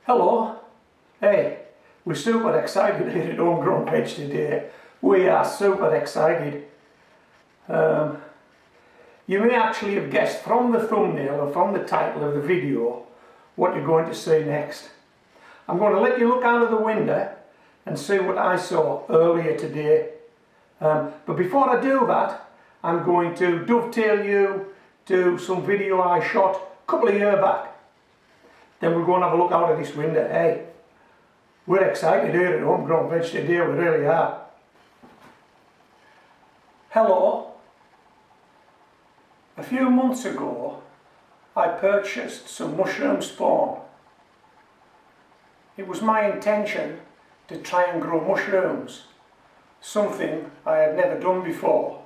Hello. Hey, we're super excited here at Homegrown Veg today. We are super excited. You may actually have guessed from the thumbnail or from the title of the video what you're going to see next. I'm going to let you look out of the window and see what I saw earlier today. But before I do that, I'm going to dovetail you to some video I shot a couple of years back. Then we'll go and have a look out of this window. Hey, we're excited here at Homegrown Veg today, we really are. Hello. A few months ago, I purchased some mushroom spawn. It was my intention to try and grow mushrooms, something I had never done before,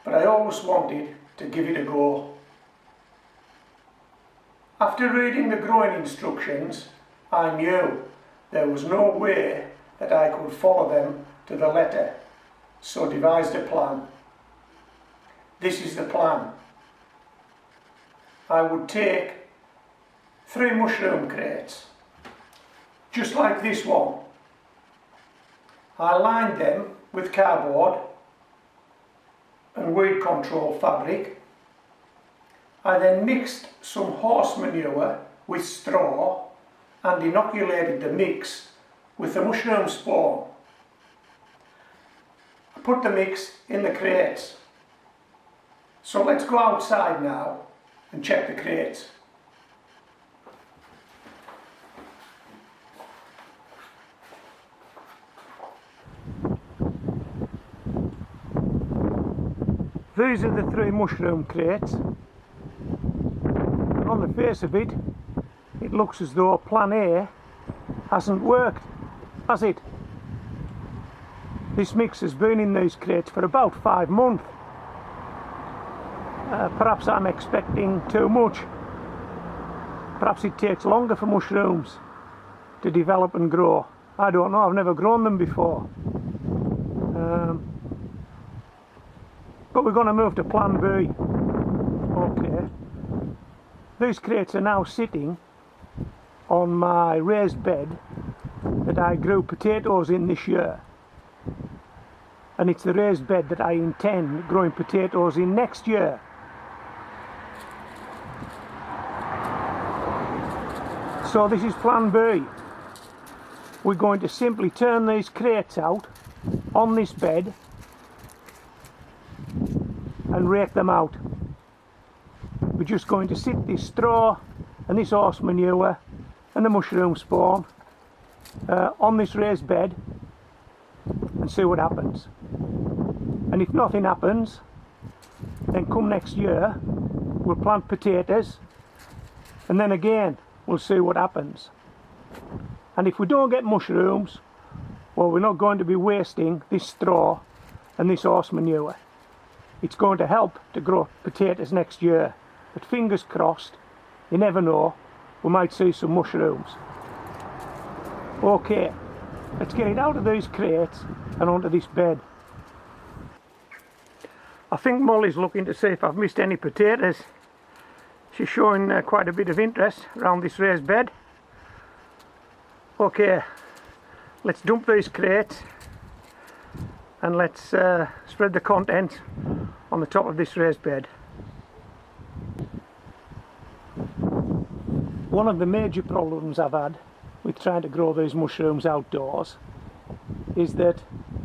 but I always wanted to give it a go. After reading the growing instructions, I knew there was no way that I could follow them to the letter, so devised a plan. This is the plan. I would take 3 mushroom crates, just like this one. I lined them with cardboard and weed control fabric. I then mixed some horse manure with straw and inoculated the mix with the mushroom spawn. I put the mix in the crates. So let's go outside now and check the crates. These are the 3 mushroom crates. On the face of it, it looks as though plan A hasn't worked, has it? This mix has been in these crates for about 5 months. Perhaps I'm expecting too much. Perhaps it takes longer for mushrooms to develop and grow. I don't know, I've never grown them before. But we're going to move to plan B. Okay. These crates are now sitting on my raised bed that I grew potatoes in this year. And it's the raised bed that I intend growing potatoes in next year. So this is plan B. We're going to simply turn these crates out on this bed and rake them out. We're just going to sit this straw and this horse manure and the mushroom spawn on this raised bed and see what happens. And if nothing happens, then come next year we'll plant potatoes, and then again we'll see what happens. And if we don't get mushrooms, well, we're not going to be wasting this straw and this horse manure. It's going to help to grow potatoes next year. But fingers crossed, you never know, we might see some mushrooms. Okay, let's get it out of these crates and onto this bed. I think Molly's looking to see if I've missed any potatoes. She's showing quite a bit of interest around this raised bed. Okay, let's dump these crates and let's spread the contents on the top of this raised bed. One of the major problems I've had with trying to grow these mushrooms outdoors is that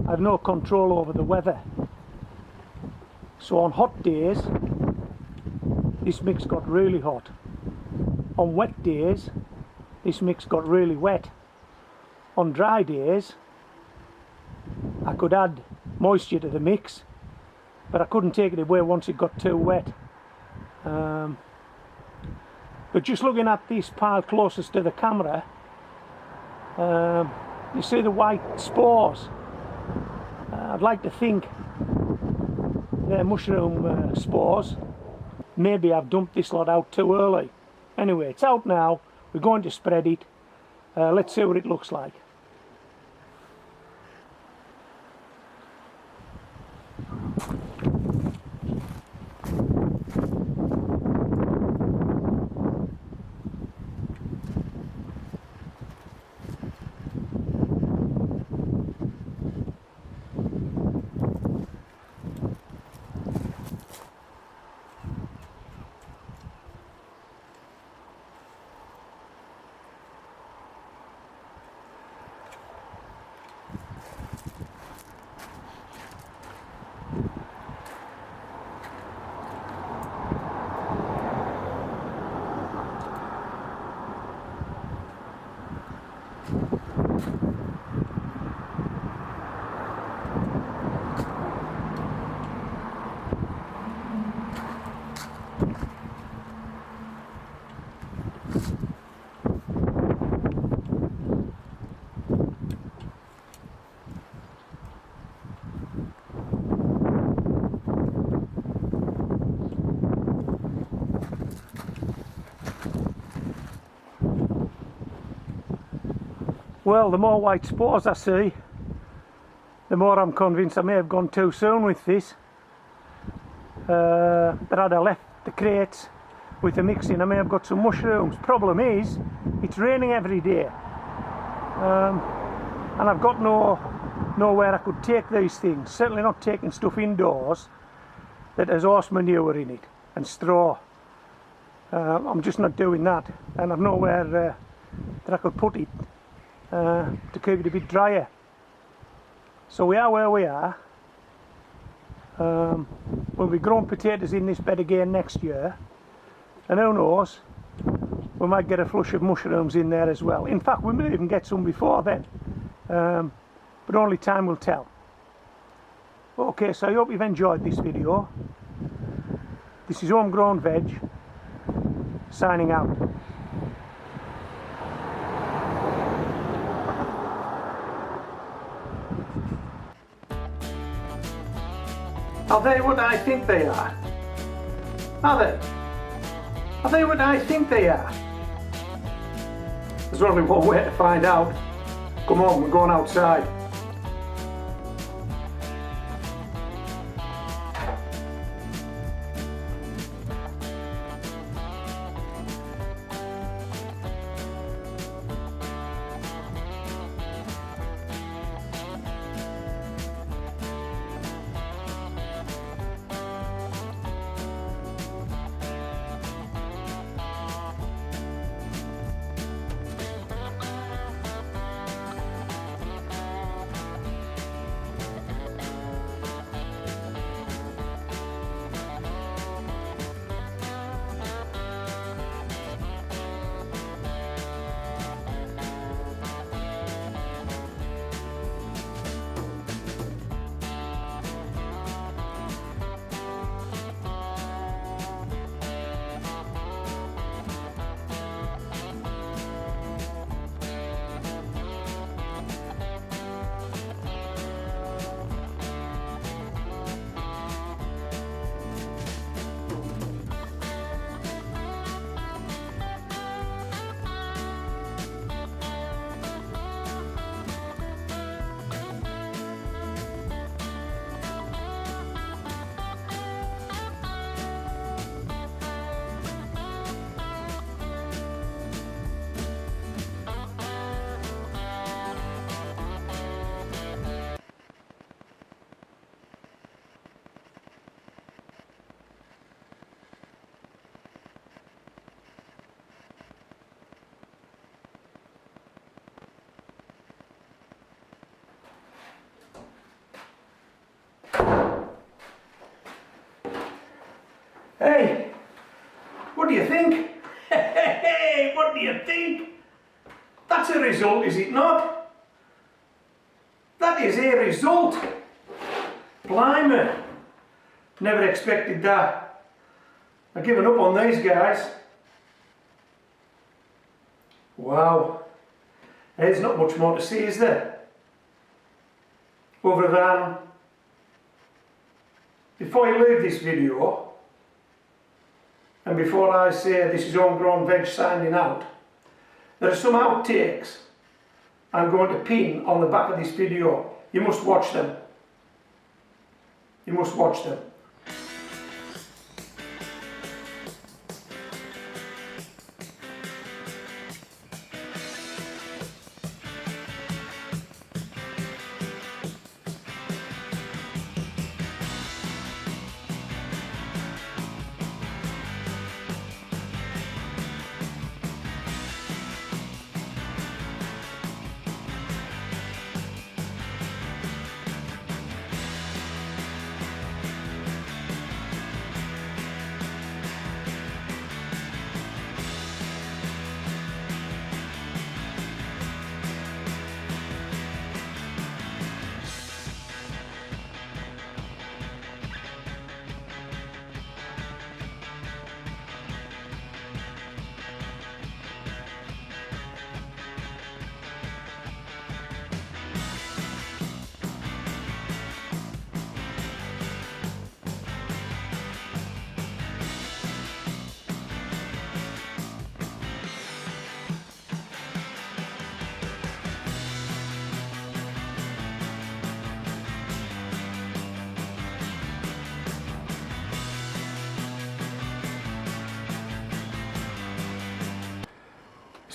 I've no control over the weather. So on hot days, this mix got really hot. On wet days, this mix got really wet. On dry days, I could add moisture to the mix, but I couldn't take it away once it got too wet. But just looking at this pile closest to the camera, you see the white spores. I'd like to think they're mushroom spores. Maybe I've dumped this lot out too early. Anyway, it's out now. We're going to spread it. Let's see what it looks like. Well, the more white spores I see, the more I'm convinced I may have gone too soon with this. That had I left the crates with the mixing, I may have got some mushrooms. Problem is, it's raining every day, and I've got nowhere I could take these things. Certainly not taking stuff indoors that has horse manure in it and straw. I'm just not doing that, and I've nowhere that I could put it to keep it a bit drier. So we are where we are. We'll be growing potatoes in this bed again next year, and who knows, we might get a flush of mushrooms in there as well. In fact, we may even get some before then, but only time will tell. Okay, so I hope you've enjoyed this video. This is Homegrown Veg, signing out. Are they what I think they are? Are they? Are they what I think they are? There's only one way to find out. Come on, we're going outside. Hey, what do you think? Hey, what do you think? That's a result, is it not? That is a result. Blimey. Never expected that. I've given up on these guys. Wow. There's not much more to see, is there? Other than, before you leave this video, and before I say this is Homegrown Veg signing out, there are some outtakes I'm going to pin on the back of this video. You must watch them. You must watch them.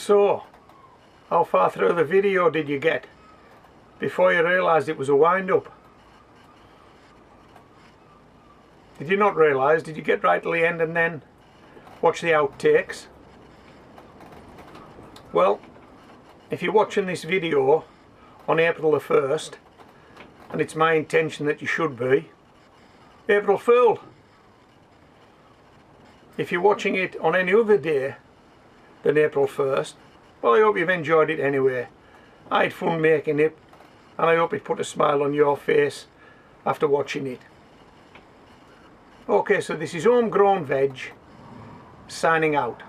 So, how far through the video did you get before you realised it was a wind-up? Did you not realise? Did you get right to the end and then watch the outtakes? Well, if you're watching this video on April the 1st, and it's my intention that you should be, April Fool. If you're watching it on any other day than April 1st, well, I hope you've enjoyed it anyway. I had fun making it, and I hope it put a smile on your face after watching it. Okay, so this is Homegrown Veg signing out.